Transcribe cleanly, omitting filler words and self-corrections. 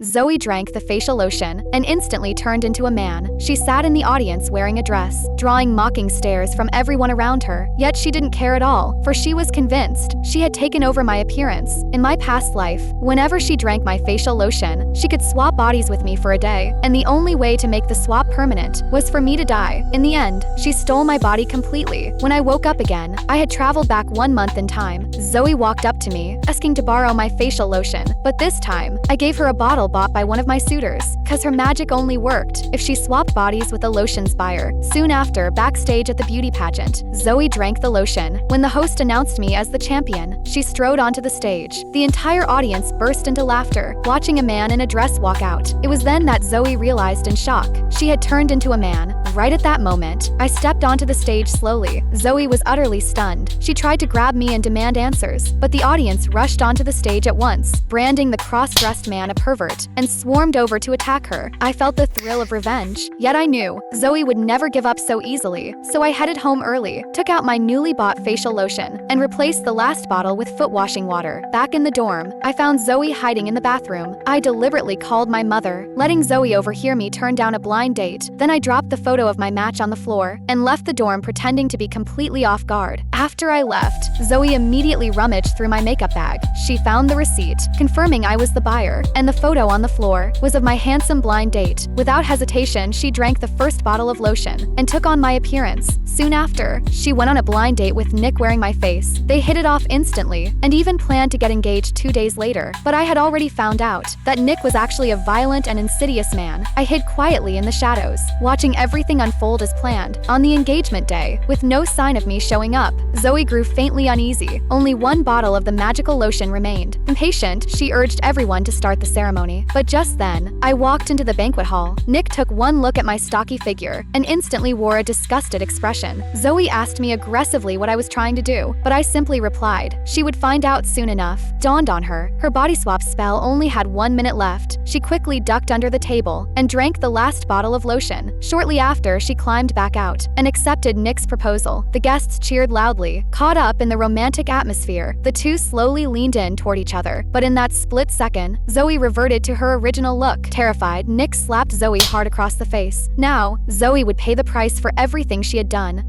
Zoe drank the facial lotion and instantly turned into a man. She sat in the audience wearing a dress, drawing mocking stares from everyone around her. Yet she didn't care at all, for she was convinced she had taken over my appearance. In my past life, whenever she drank my facial lotion, she could swap bodies with me for a day, and the only way to make the swap permanent was for me to die. In the end, she stole my body completely. When I woke up again, I had traveled back 1 month in time. Zoe walked up to me, asking to borrow my facial lotion, but this time, I gave her a bottle bought by one of my suitors, cause her magic only worked if she swapped bodies with the lotion's buyer. Soon after, backstage at the beauty pageant, Zoe drank the lotion. When the host announced me as the champion, she strode onto the stage. The entire audience burst into laughter, watching a man in a dress walk out. It was then that Zoe realized in shock she had turned into a man. Right at that moment, I stepped onto the stage slowly. Zoe was utterly stunned. She tried to grab me and demand answers, but the audience rushed onto the stage at once, branding the cross-dressed man a pervert, and swarmed over to attack her. I felt the thrill of revenge, yet I knew Zoe would never give up so easily, so I headed home early, took out my newly bought facial lotion, and replaced the last bottle with foot washing water. Back in the dorm, I found Zoe hiding in the bathroom. I deliberately called my mother, letting Zoe overhear me turn down a blind date. Then I dropped the photo of my match on the floor and left the dorm pretending to be completely off guard. After I left, Zoe immediately rummaged through my makeup bag. She found the receipt, confirming I was the buyer, and the photo on the floor was of my handsome blind date. Without hesitation, she drank the first bottle of lotion and took on my appearance. Soon after, she went on a blind date with Nick wearing my face. They hit it off instantly and even planned to get engaged 2 days later. But I had already found out that Nick was actually a violent and insidious man. I hid quietly in the shadows, watching everything unfold as planned. On the engagement day, with no sign of me showing up, Zoe grew faintly uneasy. Only 1 bottle of the magical lotion remained. Impatient, she urged everyone to start the ceremony. But just then, I walked into the banquet hall. Nick took one look at my stocky figure and instantly wore a disgusted expression. Zoe asked me aggressively what I was trying to do, but I simply replied she would find out soon enough. Dawned on her, her body swap spell only had 1 minute left. She quickly ducked under the table and drank the last bottle of lotion. Shortly after, she climbed back out and accepted Nick's proposal. The guests cheered loudly. Caught up in the romantic atmosphere, the two slowly leaned in toward each other. But in that split second, Zoe reverted to her original look. Terrified, Nick slapped Zoe hard across the face. Now, Zoe would pay the price for everything she had done.